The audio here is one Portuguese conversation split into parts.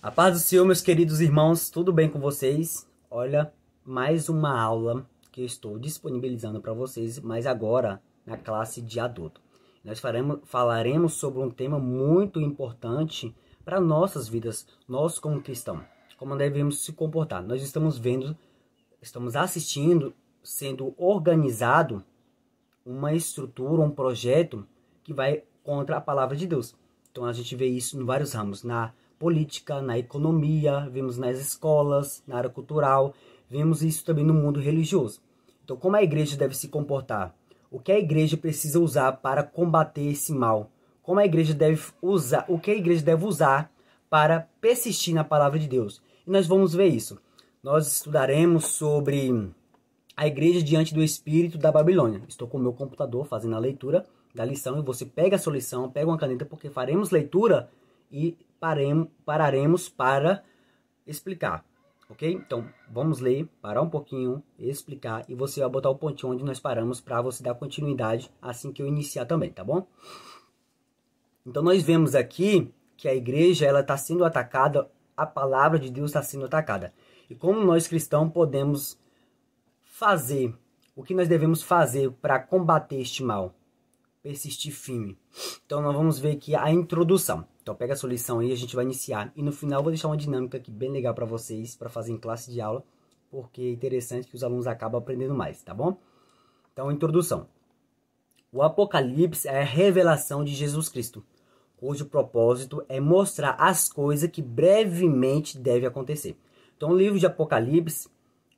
A paz do Senhor, meus queridos irmãos, tudo bem com vocês? Olha, mais uma aula que eu estou disponibilizando para vocês, mas agora na classe de adulto. Nós falaremos sobre um tema muito importante para nossas vidas, nós como cristãos, como devemos se comportar. Nós estamos assistindo, sendo organizado uma estrutura, um projeto que vai contra a palavra de Deus. Então a gente vê isso em vários ramos, na política, na economia, vemos nas escolas, na área cultural, vemos isso também no mundo religioso. Então, como a igreja deve se comportar? O que a igreja precisa usar para combater esse mal? Como a igreja deve usar, o que a igreja deve usar para persistir na palavra de Deus? E nós vamos ver isso. Nós estudaremos sobre a igreja diante do espírito da Babilônia. Estou com o meu computador fazendo a leitura da lição e você pega a sua lição, pega uma caneta, porque faremos leitura e pararemos para explicar, ok? Então, vamos ler, parar um pouquinho, explicar, e você vai botar o pontinho onde nós paramos para você dar continuidade assim que eu iniciar também, tá bom? Então, nós vemos aqui que a igreja ela está sendo atacada, a palavra de Deus está sendo atacada. E como nós cristãos podemos fazer, o que nós devemos fazer para combater este mal? Persistir firme. Então, nós vamos ver aqui a introdução. Então, pega a sua lição aí, a gente vai iniciar. E no final, eu vou deixar uma dinâmica aqui bem legal para vocês, para fazer em classe de aula, porque é interessante que os alunos acabam aprendendo mais, tá bom? Então, introdução. O Apocalipse é a revelação de Jesus Cristo, cujo propósito é mostrar as coisas que brevemente devem acontecer. Então, o livro de Apocalipse,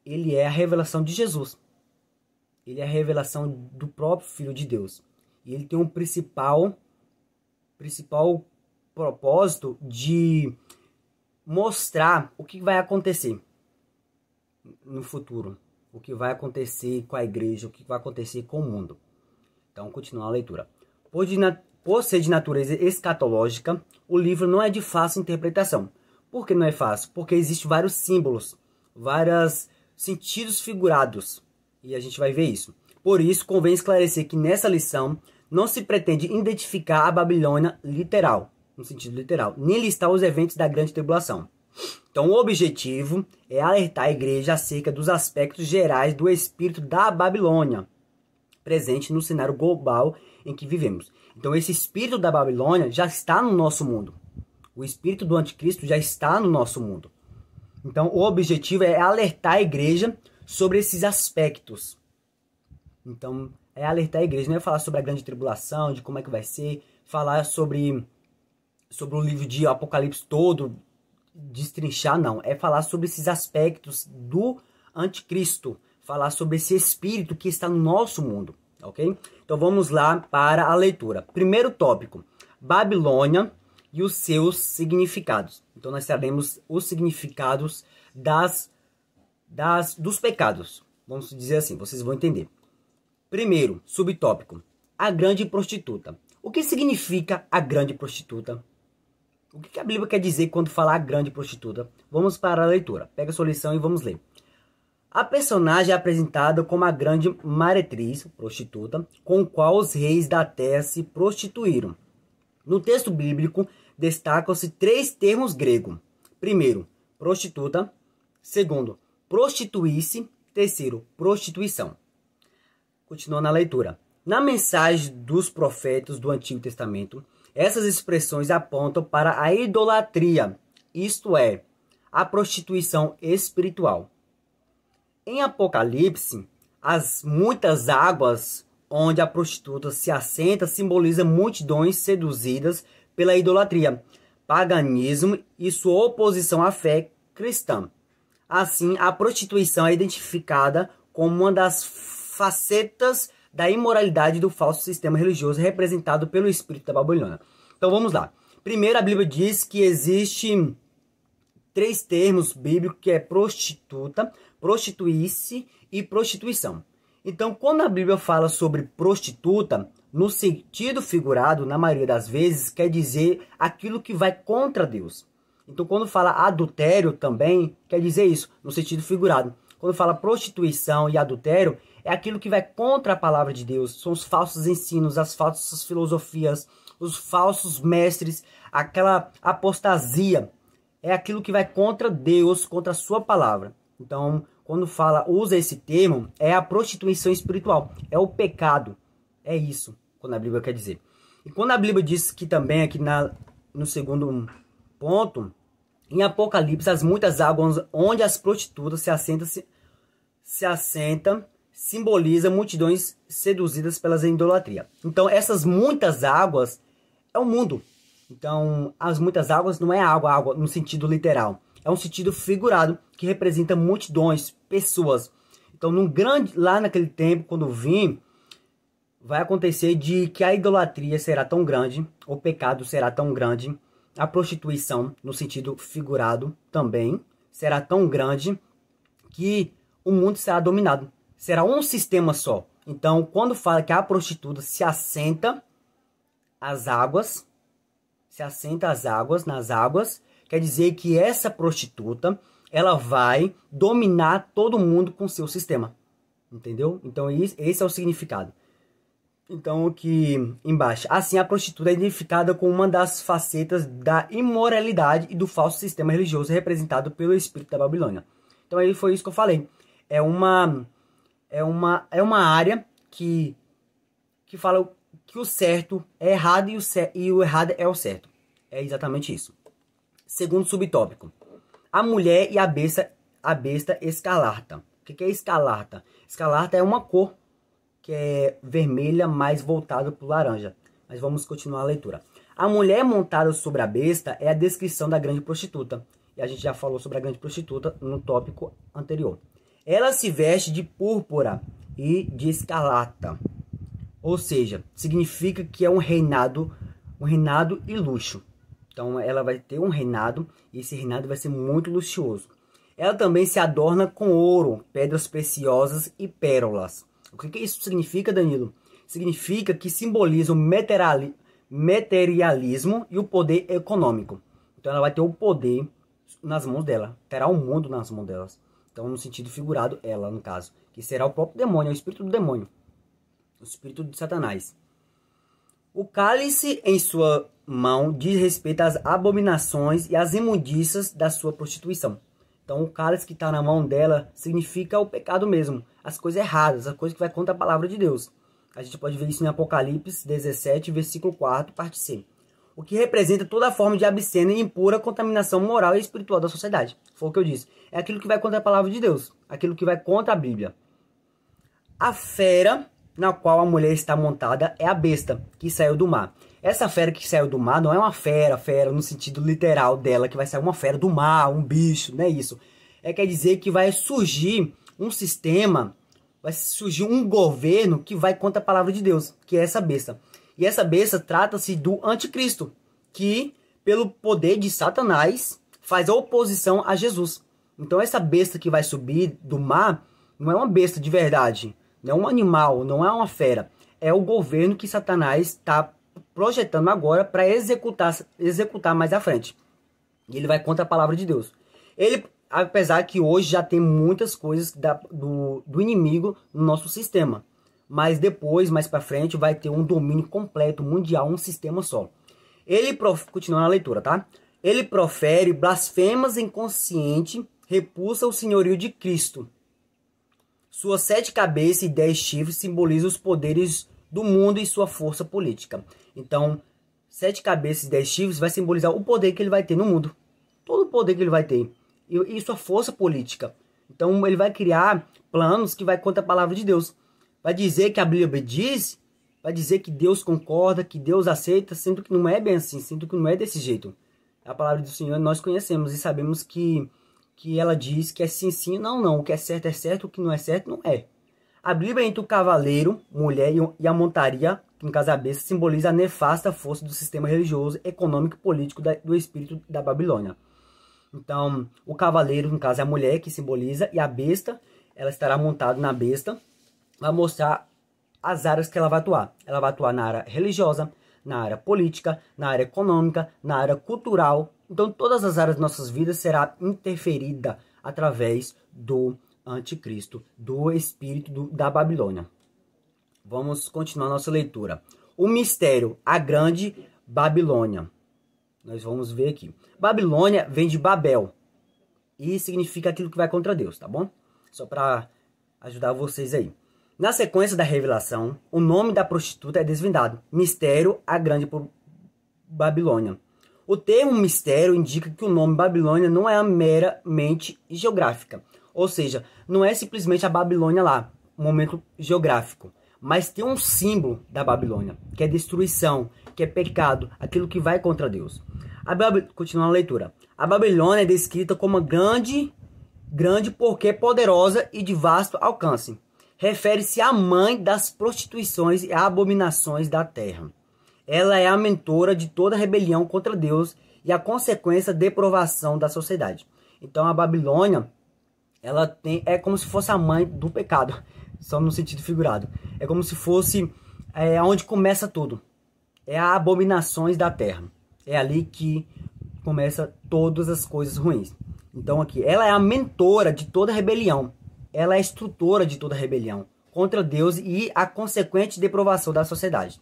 ele é a revelação de Jesus. Ele é a revelação do próprio Filho de Deus. E ele tem um principal propósito de mostrar o que vai acontecer no futuro. O que vai acontecer com a igreja, o que vai acontecer com o mundo. Então, continuar a leitura. Por ser de natureza escatológica, o livro não é de fácil interpretação. Por que não é fácil? Porque existem vários símbolos, vários sentidos figurados. E a gente vai ver isso. Por isso, convém esclarecer que nessa lição não se pretende identificar a Babilônia literal, no sentido literal, nem listar os eventos da grande tribulação. Então, o objetivo é alertar a igreja acerca dos aspectos gerais do espírito da Babilônia, presente no cenário global em que vivemos. Então, esse espírito da Babilônia já está no nosso mundo. O espírito do anticristo já está no nosso mundo. Então, o objetivo é alertar a igreja sobre esses aspectos. Então, é alertar a igreja, não é falar sobre a grande tribulação, de como é que vai ser, falar sobre o livro de Apocalipse todo, destrinchar, não. É falar sobre esses aspectos do anticristo, falar sobre esse espírito que está no nosso mundo, ok? Então vamos lá para a leitura. Primeiro tópico, Babilônia e os seus significados. Então nós sabemos os significados dos pecados. Vamos dizer assim, vocês vão entender. Primeiro, subtópico, a grande prostituta. O que significa a grande prostituta? O que a Bíblia quer dizer quando fala a grande prostituta? Vamos para a leitura. Pega a sua lição e vamos ler. A personagem é apresentada como a grande meretriz, prostituta, com a qual os reis da terra se prostituíram. No texto bíblico, destacam-se 3 termos gregos. Primeiro, prostituta. Segundo, prostituir-se. Terceiro, prostituição. Continuando a leitura. Na mensagem dos profetas do Antigo Testamento, essas expressões apontam para a idolatria, isto é, a prostituição espiritual. Em Apocalipse, as muitas águas onde a prostituta se assenta simbolizam multidões seduzidas pela idolatria, paganismo e sua oposição à fé cristã. Assim, a prostituição é identificada como uma das facetas da imoralidade do falso sistema religioso representado pelo espírito da Babilônia. Então vamos lá. Primeiro, a Bíblia diz que existe 3 termos bíblicos, que é prostituta, prostituir-se e prostituição. Então, quando a Bíblia fala sobre prostituta, no sentido figurado, na maioria das vezes, quer dizer aquilo que vai contra Deus. Então, quando fala adultério também, quer dizer isso, no sentido figurado. Quando fala prostituição e adultério, é aquilo que vai contra a palavra de Deus. São os falsos ensinos, as falsas filosofias, os falsos mestres, aquela apostasia é aquilo que vai contra Deus, contra a sua palavra. Então, quando usa esse termo, é a prostituição espiritual, é o pecado. É isso, quando a Bíblia quer dizer. E quando a Bíblia diz que também, aqui no segundo ponto, em Apocalipse, as muitas águas onde as prostitutas se assentam, simboliza multidões seduzidas pelas idolatria. Então, essas muitas águas é o mundo. Então, as muitas águas não é água no sentido literal. É um sentido figurado que representa multidões, pessoas. Então, lá naquele tempo, quando vim, vai acontecer de que a idolatria será tão grande, o pecado será tão grande, a prostituição, no sentido figurado também, será tão grande que o mundo será dominado. Será um sistema só. Então, quando fala que a prostituta se assenta nas águas, quer dizer que essa prostituta, ela vai dominar todo mundo com seu sistema. Entendeu? Então, esse é o significado. Então, aqui embaixo. Assim, a prostituta é identificada como uma das facetas da imoralidade e do falso sistema religioso representado pelo espírito da Babilônia. Então, aí foi isso que eu falei. É uma área que fala que o certo é errado e o errado é o certo. É exatamente isso. Segundo subtópico. A mulher e a besta escarlata. O que é escarlata? Escarlata é uma cor que é vermelha mais voltada para o laranja. Mas vamos continuar a leitura. A mulher montada sobre a besta é a descrição da grande prostituta. E a gente já falou sobre a grande prostituta no tópico anterior. Ela se veste de púrpura e de escarlata. Ou seja, significa que é um reinado e luxo. Então ela vai ter um reinado e esse reinado vai ser muito luxuoso. Ela também se adorna com ouro, pedras preciosas e pérolas. O que isso significa, Danilo? Significa que simboliza o materialismo e o poder econômico. Então ela vai ter o poder nas mãos dela. Terá o mundo nas mãos delas. Então, no sentido figurado, ela, no caso. Que será o próprio demônio, é o espírito do demônio. O espírito de Satanás. O cálice em sua mão diz respeito às abominações e às imundícias da sua prostituição. Então, o cálice que está na mão dela significa o pecado mesmo. As coisas erradas, as coisas que vai contra a palavra de Deus. A gente pode ver isso em Apocalipse 17, versículo 4, parte C. O que representa toda forma de obscena e impura contaminação moral e espiritual da sociedade. Foi o que eu disse. É aquilo que vai contra a palavra de Deus. Aquilo que vai contra a Bíblia. A fera na qual a mulher está montada é a besta que saiu do mar. Essa fera que saiu do mar não é uma fera no sentido literal dela, que vai sair uma fera do mar, um bicho, não é isso. Quer dizer que vai surgir um sistema, vai surgir um governo que vai contra a palavra de Deus, que é essa besta. E essa besta trata-se do anticristo, que pelo poder de Satanás faz a oposição a Jesus. Então essa besta que vai subir do mar não é uma besta de verdade, não é um animal, não é uma fera. É o governo que Satanás está projetando agora para executar mais à frente. E ele vai contra a palavra de Deus. Ele, apesar que hoje já tem muitas coisas do inimigo no nosso sistema. Mas depois, mais para frente, vai ter um domínio completo, mundial, um sistema só. Continuando a leitura, tá? Ele profere blasfemas inconsciente, repulsa o senhorio de Cristo. Suas 7 cabeças e 10 chifres simbolizam os poderes do mundo e sua força política. Então, 7 cabeças e 10 chifres vai simbolizar o poder que ele vai ter no mundo. Todo o poder que ele vai ter. E sua força política. Então, ele vai criar planos que vai contra a palavra de Deus. Vai dizer que a Bíblia diz, vai dizer que Deus concorda, que Deus aceita, sendo que não é bem assim, sendo que não é desse jeito. A palavra do Senhor nós conhecemos e sabemos que ela diz que é sim, sim, não, não. O que é certo, o que não é certo, não é. A Bíblia entre o cavaleiro, mulher e a montaria, que no caso a besta, simboliza a nefasta força do sistema religioso, econômico e político do espírito da Babilônia. Então, o cavaleiro, no caso, é a mulher que simboliza, e a besta, ela estará montada na besta, vai mostrar as áreas que ela vai atuar. Ela vai atuar na área religiosa, na área política, na área econômica, na área cultural. Então, todas as áreas de nossas vidas será interferida através do anticristo, do espírito da Babilônia. Vamos continuar nossa leitura. O mistério, a grande Babilônia. Nós vamos ver aqui. Babilônia vem de Babel e significa aquilo que vai contra Deus, tá bom? Só para ajudar vocês aí. Na sequência da revelação, o nome da prostituta é desvendado. Mistério, a grande Babilônia. O termo mistério indica que o nome Babilônia não é meramente geográfica. Ou seja, não é simplesmente a Babilônia lá, um momento geográfico. Mas tem um símbolo da Babilônia, que é destruição, que é pecado, aquilo que vai contra Deus. Continuando a leitura. A Babilônia é descrita como grande porque poderosa e de vasto alcance. Refere-se à mãe das prostituições e abominações da terra. Ela é a mentora de toda rebelião contra Deus e a consequência da depravação da sociedade. Então a Babilônia, é como se fosse a mãe do pecado, só no sentido figurado. É como se fosse onde começa tudo. É as abominações da terra. É ali que começa todas as coisas ruins. Então aqui, ela é a mentora de toda rebelião. Ela é a instrutora de toda rebelião contra Deus e a consequente deprovação da sociedade.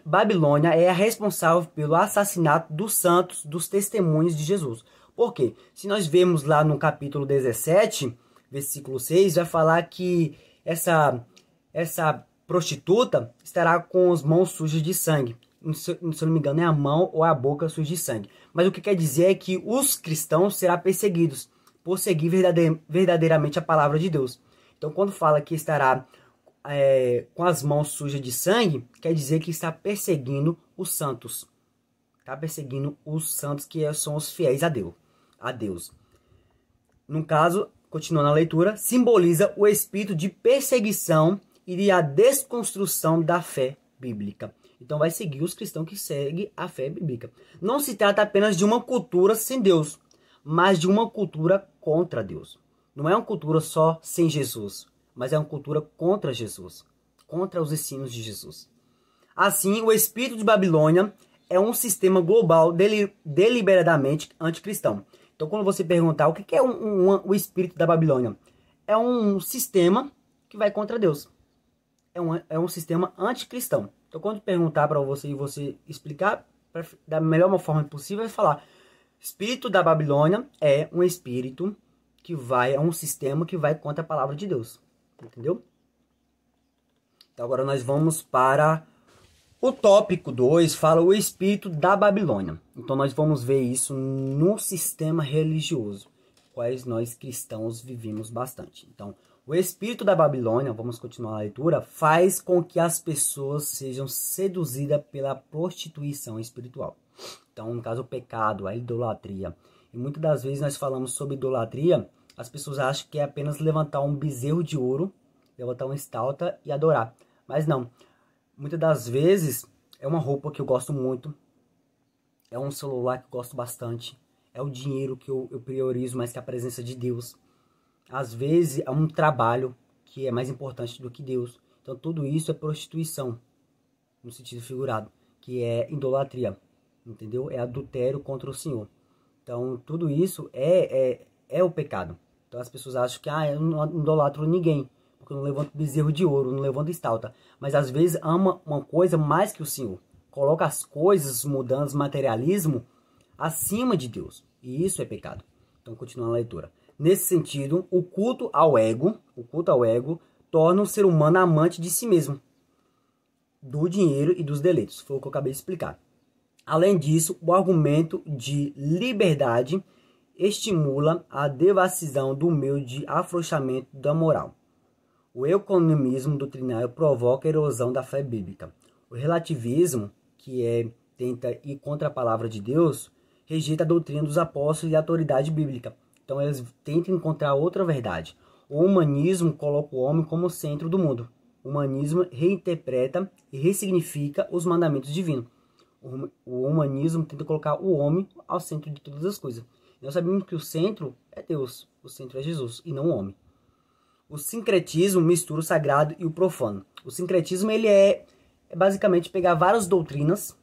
Babilônia é a responsável pelo assassinato dos santos, dos testemunhos de Jesus. Por quê? Se nós vemos lá no capítulo 17, versículo 6, vai falar que essa prostituta estará com as mãos sujas de sangue. Se eu não me engano, é a mão ou a boca suja de sangue. Mas o que quer dizer é que os cristãos serão perseguidos por seguir verdadeiramente a palavra de Deus. Então, quando fala que estará com as mãos sujas de sangue, quer dizer que está perseguindo os santos. Está perseguindo os santos que são os fiéis a Deus. No caso, continuando a leitura, simboliza o espírito de perseguição e a desconstrução da fé bíblica. Então vai seguir os cristãos que seguem a fé bíblica. Não se trata apenas de uma cultura sem Deus, mas de uma cultura contra Deus. Não é uma cultura só sem Jesus, mas é uma cultura contra Jesus, contra os ensinos de Jesus. Assim, o espírito de Babilônia é um sistema global deliberadamente anticristão. Então, quando você perguntar o que é o espírito da Babilônia, é um sistema que vai contra Deus. É um sistema anticristão. Então, quando perguntar para você e você explicar da melhor forma possível, vai falar: espírito da Babilônia é um espírito é um sistema que vai contra a palavra de Deus. Entendeu? Então agora nós vamos para o tópico 2, fala o espírito da Babilônia. Então nós vamos ver isso no sistema religioso, quais nós cristãos vivemos bastante. Então, o espírito da Babilônia, vamos continuar a leitura, faz com que as pessoas sejam seduzidas pela prostituição espiritual. Então, no caso, o pecado, a idolatria. E muitas das vezes nós falamos sobre idolatria, as pessoas acham que é apenas levantar um bezerro de ouro, levantar uma estátua e adorar. Mas não. Muitas das vezes é uma roupa que eu gosto muito, é um celular que eu gosto bastante, é o dinheiro que eu priorizo mais que a presença de Deus. Às vezes é um trabalho que é mais importante do que Deus. Então tudo isso é prostituição, no sentido figurado, que é idolatria, entendeu? É adultério contra o Senhor. Então tudo isso é o pecado. Então as pessoas acham que eu não idolatro ninguém, porque eu não levanto bezerro de ouro, não levanto estátua. Mas às vezes ama uma coisa mais que o Senhor. Coloca as coisas, mudanças, materialismo acima de Deus. E isso é pecado. Então continuando a leitura. Nesse sentido, o culto ao ego torna o ser humano amante de si mesmo, do dinheiro e dos deleitos. Foi o que eu acabei de explicar. Além disso, o argumento de liberdade estimula a devassidão do meio de afrouxamento da moral. O economismo doutrinário provoca a erosão da fé bíblica. O relativismo, que tenta ir contra a palavra de Deus, rejeita a doutrina dos apóstolos e a autoridade bíblica. Então eles tentam encontrar outra verdade. O humanismo coloca o homem como centro do mundo. O humanismo reinterpreta e ressignifica os mandamentos divinos. O humanismo tenta colocar o homem ao centro de todas as coisas. Nós sabemos que o centro é Deus, o centro é Jesus e não o homem. O sincretismo mistura o sagrado e o profano. O sincretismo ele é basicamente pegar várias doutrinas.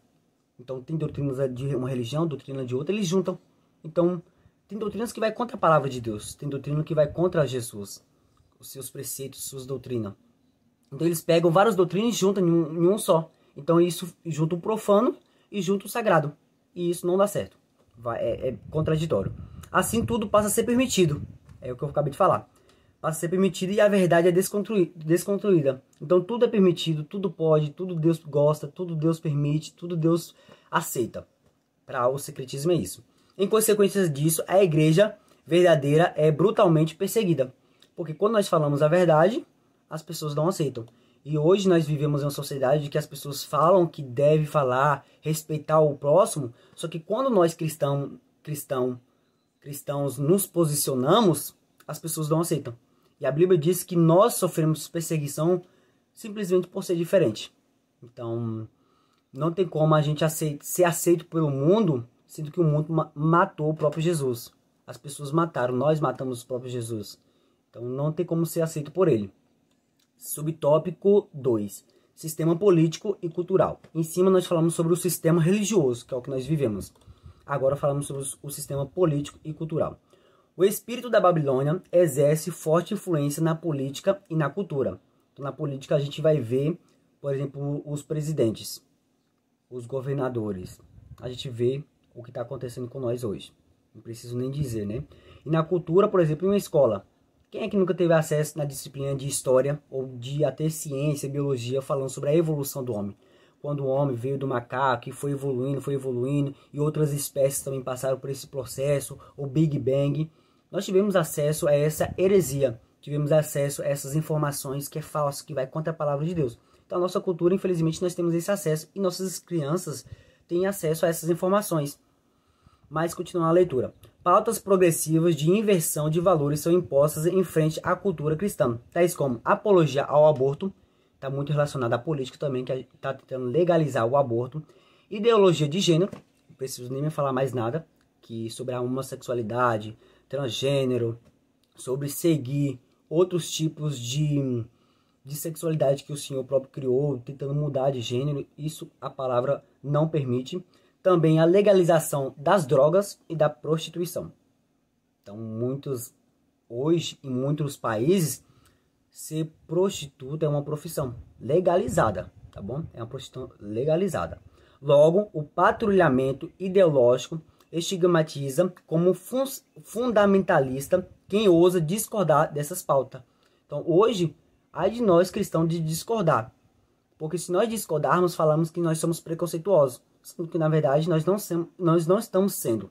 Então tem doutrinas de uma religião, doutrina de outra, eles juntam. Então tem doutrinas que vai contra a palavra de Deus, tem doutrina que vai contra Jesus, os seus preceitos, suas doutrinas. Então eles pegam várias doutrinas e juntam em um só. Então isso junta o profano e junta o sagrado. e isso não dá certo. É contraditório. Assim tudo passa a ser permitido. É o que eu acabei de falar. Passa a ser permitido e a verdade é desconstruída. Então tudo é permitido, tudo pode, tudo Deus gosta, tudo Deus permite, tudo Deus aceita. Para o secretismo é isso. Em consequência disso, a igreja verdadeira é brutalmente perseguida. Porque quando nós falamos a verdade, as pessoas não aceitam. E hoje nós vivemos em uma sociedade de que as pessoas falam que deve falar, respeitar o próximo, só que quando nós cristãos nos posicionamos, as pessoas não aceitam. E a Bíblia diz que nós sofremos perseguição simplesmente por ser diferente. Então, não tem como a gente ser aceito pelo mundo, sendo que o mundo matou o próprio Jesus. As pessoas mataram, nós matamos o próprio Jesus. Então, não tem como ser aceito por ele. Subtópico 2. Sistema político e cultural. Em cima nós falamos sobre o sistema religioso, que é o que nós vivemos. Agora falamos sobre o sistema político e cultural. O espírito da Babilônia exerce forte influência na política e na cultura. Então, na política a gente vai ver, por exemplo, os presidentes, os governadores. A gente vê o que está acontecendo com nós hoje. Não preciso nem dizer, né? E na cultura, por exemplo, em uma escola. Quem é que nunca teve acesso na disciplina de história ou de até ciência, biologia, falando sobre a evolução do homem? Quando o homem veio do macaco e foi evoluindo, e outras espécies também passaram por esse processo, o Big Bang. Nós tivemos acesso a essa heresia, tivemos acesso a essas informações que é falso, que vai contra a palavra de Deus. Então a nossa cultura, infelizmente, nós temos esse acesso e nossas crianças têm acesso a essas informações. Mas continuando a leitura. Pautas progressivas de inversão de valores são impostas em frente à cultura cristã, tais como apologia ao aborto, está muito relacionado à política também, que está tentando legalizar o aborto, ideologia de gênero, não preciso nem me falar mais nada, que sobre a homossexualidade, transgênero, sobre seguir outros tipos de sexualidade que o Senhor próprio criou, tentando mudar de gênero, isso a palavra não permite. Também a legalização das drogas e da prostituição. Então, hoje, em muitos países, ser prostituta é uma profissão legalizada, tá bom? É uma profissão legalizada. Logo, o patrulhamento ideológico estigmatiza como fundamentalista quem ousa discordar dessas pautas. Então, hoje, ai de nós cristãos de discordar. Porque se nós discordarmos, falamos que nós somos preconceituosos. Sendo que, na verdade, nós não estamos sendo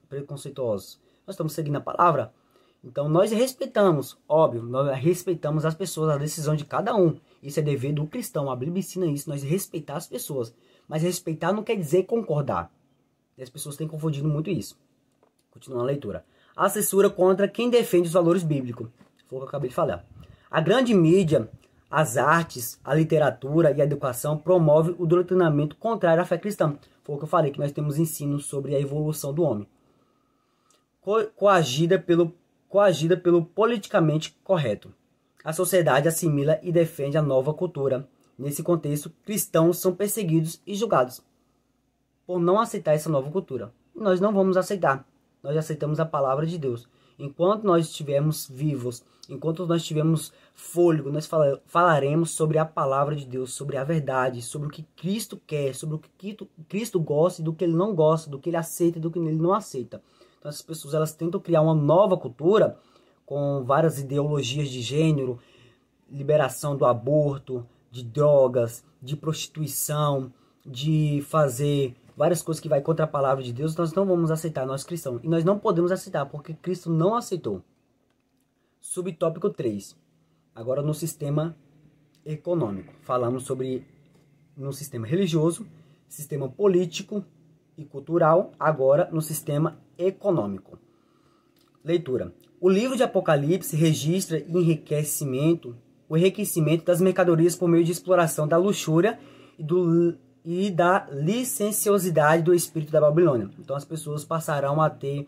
preconceituosos. Nós estamos seguindo a palavra. Então, nós respeitamos, óbvio, nós respeitamos as pessoas, a decisão de cada um. Isso é dever do cristão. A Bíblia ensina isso, nós respeitar as pessoas. Mas respeitar não quer dizer concordar. E as pessoas têm confundido muito isso. Continuando a leitura. A censura contra quem defende os valores bíblicos. Foi o que eu acabei de falar. A grande mídia, as artes, a literatura e a educação promovem o doutrinamento contrário à fé cristã. Foi o que eu falei, que nós temos ensino sobre a evolução do homem. Coagida pelo politicamente correto. A sociedade assimila e defende a nova cultura. Nesse contexto, cristãos são perseguidos e julgados por não aceitar essa nova cultura. Nós não vamos aceitar. Nós aceitamos a palavra de Deus. Enquanto nós estivermos vivos, enquanto nós tivermos fôlego, nós falaremos sobre a palavra de Deus, sobre a verdade, sobre o que Cristo quer, sobre o que Cristo gosta e do que ele não gosta, do que ele aceita e do que ele não aceita. Então essas pessoas elas tentam criar uma nova cultura com várias ideologias de gênero, liberação do aborto, de drogas, de prostituição, de fazer várias coisas que vai contra a palavra de Deus. Nós não vamos aceitar, nós cristãos. E nós não podemos aceitar, porque Cristo não aceitou. Subtópico 3. Agora no sistema econômico. Falamos sobre no sistema religioso, sistema político e cultural. Agora no sistema econômico. Leitura. O livro de Apocalipse registra o enriquecimento das mercadorias por meio de exploração da luxúria e da licenciosidade do espírito da Babilônia. Então as pessoas passarão a ter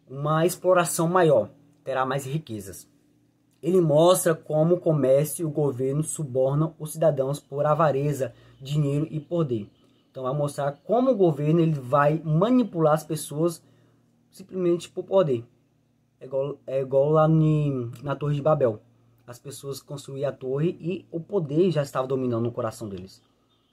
uma exploração maior, terá mais riquezas. Ele mostra como o comércio e o governo subornam os cidadãos por avareza, dinheiro e poder. Então vai mostrar como o governo ele vai manipular as pessoas simplesmente por poder. É igual lá na Torre de Babel. As pessoas construíam a torre e o poder já estava dominando o coração deles.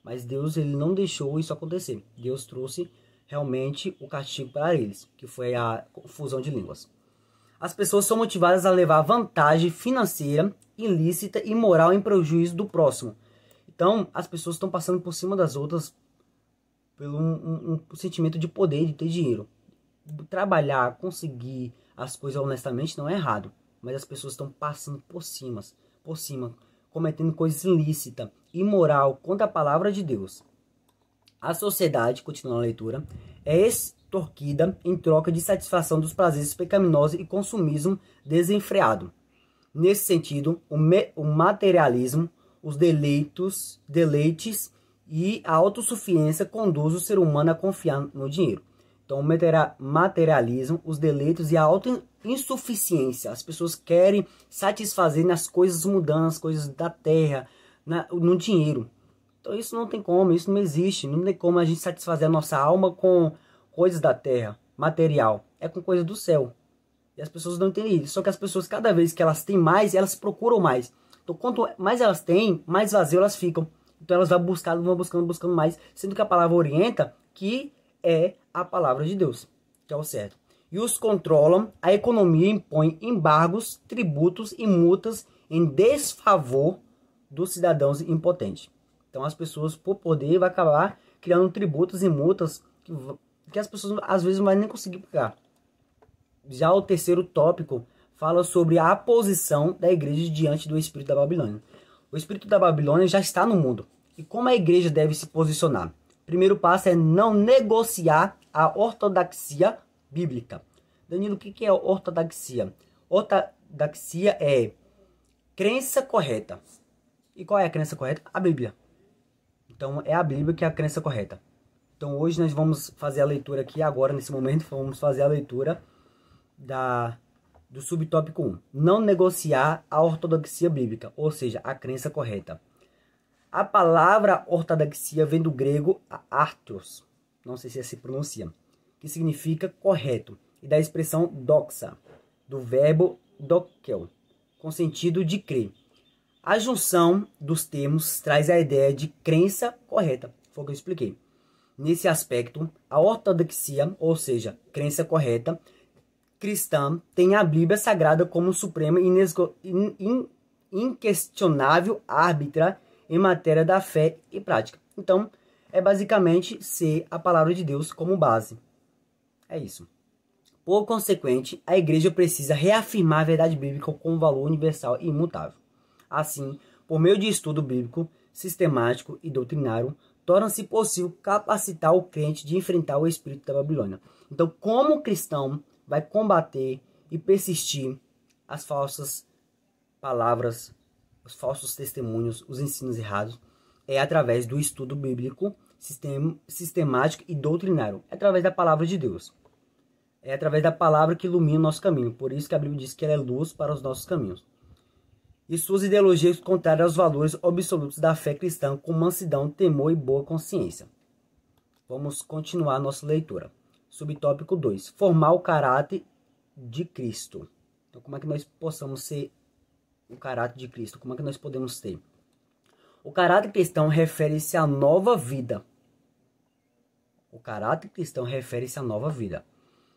Mas Deus, ele não deixou isso acontecer. Deus trouxe realmente o castigo para eles, que foi a confusão de línguas. As pessoas são motivadas a levar vantagem financeira, ilícita e moral em prejuízo do próximo. Então, as pessoas estão passando por cima das outras pelo um sentimento de poder, de ter dinheiro. Trabalhar, conseguir as coisas honestamente não é errado, mas as pessoas estão passando por cima, cometendo coisas ilícitas, imoral, contra a palavra de Deus. A sociedade, continuando a leitura, é extorquida em troca de satisfação dos prazeres pecaminosos e consumismo desenfreado. Nesse sentido, o materialismo, os deleites e a autossuficiência conduz o ser humano a confiar no dinheiro. Então, o materialismo, os deleitos e a autossuficiência. As pessoas querem satisfazer nas coisas mundanas, nas coisas da terra, no dinheiro. Então, isso não tem como, isso não existe. Não tem como a gente satisfazer a nossa alma com coisas da terra, material. É com coisas do céu. E as pessoas não entendem isso. Só que as pessoas, cada vez que elas têm mais, elas procuram mais. Então, quanto mais elas têm, mais vazio elas ficam. Então, elas vão buscando mais. Sendo que a palavra orienta que é a palavra de Deus, que é o certo. E os controlam, a economia impõe embargos, tributos e multas em desfavor dos cidadãos impotentes. Então, as pessoas, por poder, vai acabar criando tributos e multas que as pessoas, às vezes, não vão nem conseguir pagar. Já o terceiro tópico fala sobre a posição da igreja diante do espírito da Babilônia. O espírito da Babilônia já está no mundo. E como a igreja deve se posicionar? O primeiro passo é não negociar a ortodoxia bíblica. Danilo, o que é ortodoxia? Ortodoxia é crença correta. E qual é a crença correta? A Bíblia. Então, é a Bíblia que é a crença correta. Então, hoje nós vamos fazer a leitura aqui, agora, nesse momento, vamos fazer a leitura do subtópico 1. Não negociar a ortodoxia bíblica, ou seja, a crença correta. A palavra ortodoxia vem do grego artos, não sei se assim pronuncia, que significa correto, e da expressão doxa, do verbo dokel, com sentido de crer. A junção dos termos traz a ideia de crença correta, foi o que eu expliquei. Nesse aspecto, a ortodoxia, ou seja, crença correta, cristã, tem a Bíblia Sagrada como suprema e inquestionável árbitra em matéria da fé e prática. Então, é basicamente ser a palavra de Deus como base. É isso. Por consequente, a igreja precisa reafirmar a verdade bíblica como valor universal e imutável. Assim, por meio de estudo bíblico, sistemático e doutrinário, torna-se possível capacitar o crente de enfrentar o espírito da Babilônia. Então, como o cristão vai combater e persistir as falsas palavras, os falsos testemunhos, os ensinos errados, é através do estudo bíblico, sistemático e doutrinário. É através da palavra de Deus. É através da palavra que ilumina o nosso caminho. Por isso que a Bíblia diz que ela é luz para os nossos caminhos. E suas ideologias contrárias aos valores absolutos da fé cristã, com mansidão, temor e boa consciência. Vamos continuar a nossa leitura. Subtópico 2. Formar o caráter de Cristo. Então, como é que nós possamos ser o caráter de Cristo? Como é que nós podemos ter? O caráter cristão refere-se à nova vida. O caráter cristão refere-se à nova vida.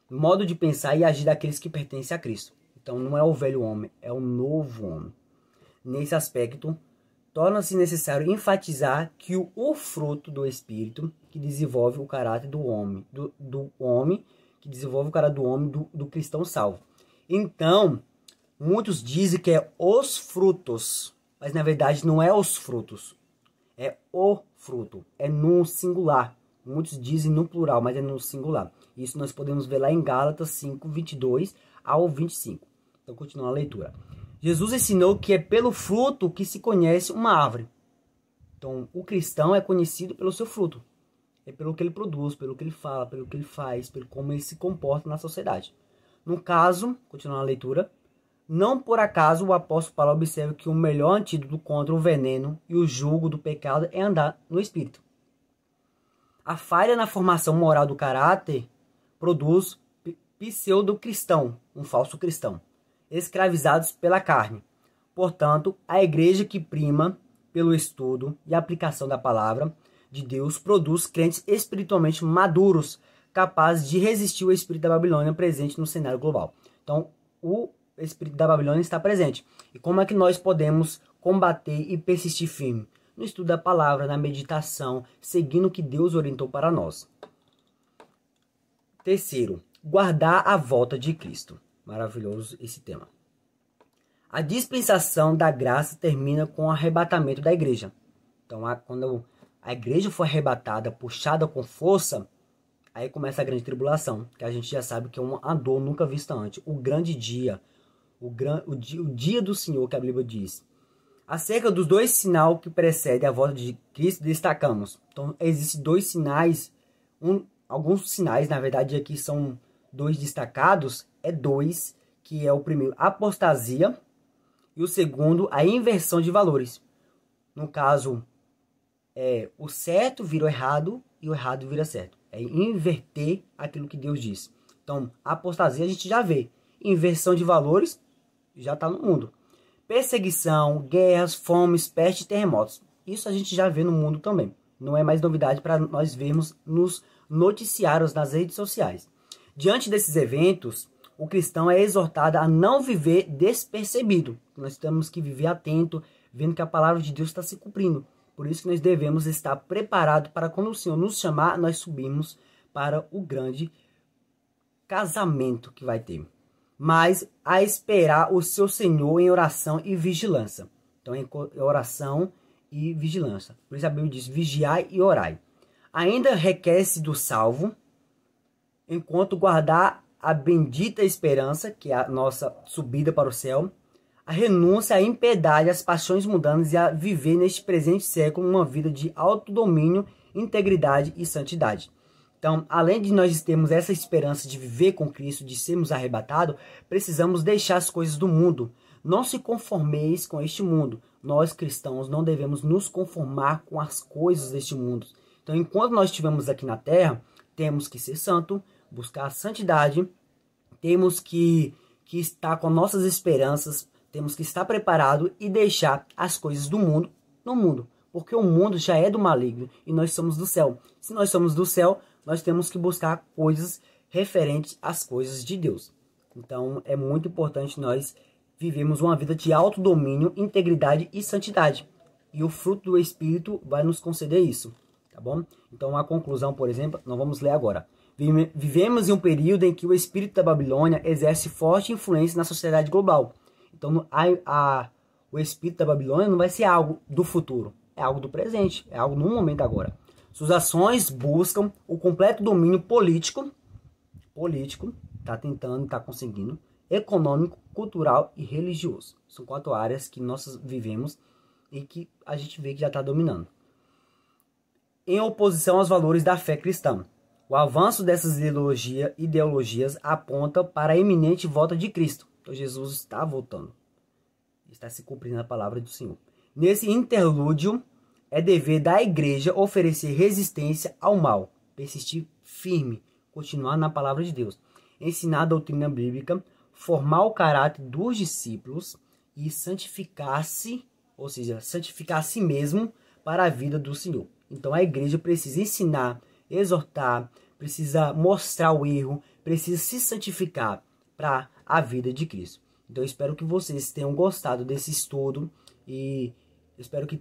Modo de pensar e agir daqueles que pertencem a Cristo. Então, não é o velho homem, é o novo homem. Nesse aspecto, torna-se necessário enfatizar que o fruto do Espírito que desenvolve o caráter do homem, do homem, que desenvolve o caráter do homem, do cristão salvo. Então, muitos dizem que é os frutos, mas na verdade não é os frutos, é o fruto, é no singular. Muitos dizem no plural, mas é no singular. Isso nós podemos ver lá em Gálatas 5, 22 ao 25. Então, continuando a leitura. Jesus ensinou que é pelo fruto que se conhece uma árvore. Então, o cristão é conhecido pelo seu fruto. É pelo que ele produz, pelo que ele fala, pelo que ele faz, pelo como ele se comporta na sociedade. No caso, continuando a leitura, não por acaso o apóstolo Paulo observa que o melhor antídoto contra o veneno e o jugo do pecado é andar no Espírito. A falha na formação moral do caráter produz pseudo-cristão, um falso cristão, escravizados pela carne. Portanto, a igreja que prima pelo estudo e aplicação da palavra de Deus produz crentes espiritualmente maduros, capazes de resistir ao espírito da Babilônia presente no cenário global. Então, o espírito da Babilônia está presente. E como é que nós podemos combater e persistir firme? No estudo da palavra, na meditação, seguindo o que Deus orientou para nós. Terceiro, guardar a volta de Cristo. Maravilhoso esse tema. A dispensação da graça termina com o arrebatamento da igreja. Então, quando a igreja for arrebatada, puxada com força, aí começa a grande tribulação, que a gente já sabe que é uma dor nunca vista antes. O grande dia, o dia do Senhor, que a Bíblia diz. Acerca dos dois sinais que precedem a volta de Cristo, destacamos. Então, existem dois sinais, alguns sinais, na verdade, aqui são dois destacados, que é o primeiro, apostasia, e o segundo, a inversão de valores. No caso, o certo vira o errado e o errado vira certo. É inverter aquilo que Deus diz. Então, apostasia a gente já vê. Inversão de valores já está no mundo. Perseguição, guerras, fomes, peste e terremotos. Isso a gente já vê no mundo também. Não é mais novidade para nós vermos nos noticiários nas redes sociais. Diante desses eventos, o cristão é exortado a não viver despercebido. Nós temos que viver atento, vendo que a palavra de Deus está se cumprindo. Por isso que nós devemos estar preparados para quando o Senhor nos chamar, nós subirmos para o grande casamento que vai ter. Mas a esperar o seu Senhor em oração e vigilância. Então, em oração e vigilância. Por isso a Bíblia diz, vigiai e orai. Ainda requer-se do salvo, enquanto guardar a bendita esperança, que é a nossa subida para o céu, a renúncia, a impiedade, as paixões mundanas e a viver neste presente século uma vida de autodomínio, integridade e santidade. Então, além de nós termos essa esperança de viver com Cristo, de sermos arrebatados, precisamos deixar as coisas do mundo. Não se conformeis com este mundo. Nós, cristãos, não devemos nos conformar com as coisas deste mundo. Então, enquanto nós estivermos aqui na terra, temos que ser santo, buscar a santidade, temos que estar com nossas esperanças, temos que estar preparado e deixar as coisas do mundo no mundo. Porque o mundo já é do maligno e nós somos do céu. Se nós somos do céu, nós temos que buscar coisas referentes às coisas de Deus. Então, é muito importante nós vivermos uma vida de autodomínio, integridade e santidade. E o fruto do Espírito vai nos conceder isso, tá bom? Então, a conclusão, por exemplo, nós vamos ler agora. Vivemos em um período em que o espírito da Babilônia exerce forte influência na sociedade global. Então, o espírito da Babilônia não vai ser algo do futuro, é algo do presente, é algo no momento agora. Suas ações buscam o completo domínio político, está conseguindo, econômico, cultural e religioso. São 4 áreas que nós vivemos e que a gente vê que já está dominando. Em oposição aos valores da fé cristã. O avanço dessas ideologias aponta para a iminente volta de Cristo. Então Jesus está voltando. Está se cumprindo a palavra do Senhor. Nesse interlúdio, é dever da igreja oferecer resistência ao mal, persistir firme, continuar na palavra de Deus, ensinar a doutrina bíblica, formar o caráter dos discípulos e santificar-se, ou seja, santificar a si mesmo para a vida do Senhor. Então a igreja precisa ensinar, exortar, precisa mostrar o erro, precisa se santificar para a vida de Cristo. Então eu espero que vocês tenham gostado desse estudo e espero que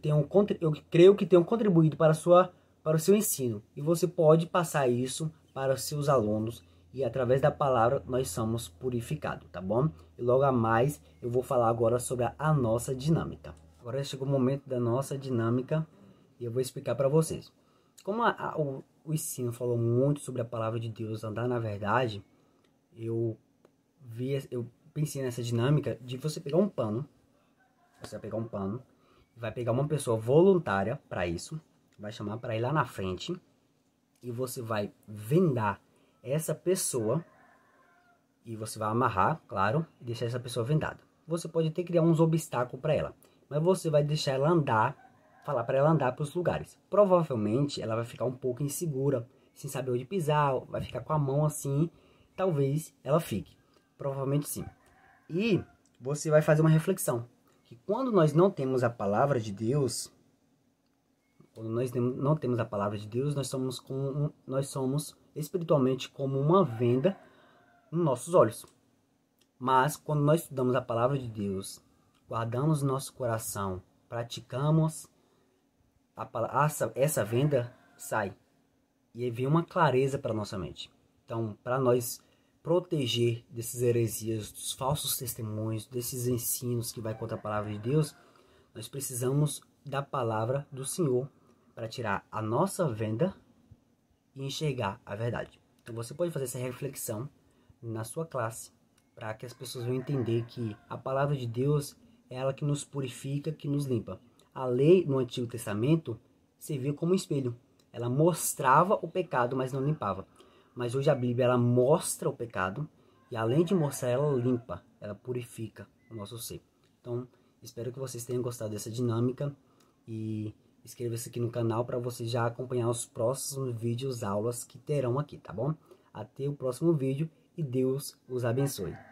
eu creio que tenham contribuído para o seu ensino. E você pode passar isso para os seus alunos e através da palavra nós somos purificados, tá bom? E logo a mais eu vou falar agora sobre a nossa dinâmica. Agora chegou o momento da nossa dinâmica e eu vou explicar para vocês. Como o ensino falou muito sobre a palavra de Deus, andar na verdade, eu pensei nessa dinâmica de você pegar um pano, vai pegar uma pessoa voluntária para isso, vai chamar para ir lá na frente e você vai vendar essa pessoa e você vai amarrar, claro, e deixar essa pessoa vendada. Você pode até criar uns obstáculos para ela, mas você vai deixar ela andar, falar para ela andar para os lugares. Provavelmente ela vai ficar um pouco insegura, sem saber onde pisar, vai ficar com a mão assim, talvez ela fique. Provavelmente sim. E você vai fazer uma reflexão. Que quando nós não temos a palavra de Deus, Quando nós não temos a palavra de Deus, nós somos espiritualmente como uma venda nos nossos olhos. Mas quando nós estudamos a palavra de Deus, guardamos nosso coração, praticamos, essa venda sai. E aí vem uma clareza para nossa mente. Então, para nós proteger desses heresias, dos falsos testemunhos, desses ensinos que vai contra a palavra de Deus, nós precisamos da palavra do Senhor para tirar a nossa venda e enxergar a verdade. Então você pode fazer essa reflexão na sua classe, para que as pessoas vão entender que a palavra de Deus é ela que nos purifica, que nos limpa. A lei no Antigo Testamento servia como espelho. Ela mostrava o pecado, mas não limpava. Mas hoje a Bíblia ela mostra o pecado e além de mostrar, ela limpa, ela purifica o nosso ser. Então, espero que vocês tenham gostado dessa dinâmica e inscreva-se aqui no canal para você já acompanhar os próximos vídeos, aulas que terão aqui, tá bom? Até o próximo vídeo e Deus os abençoe.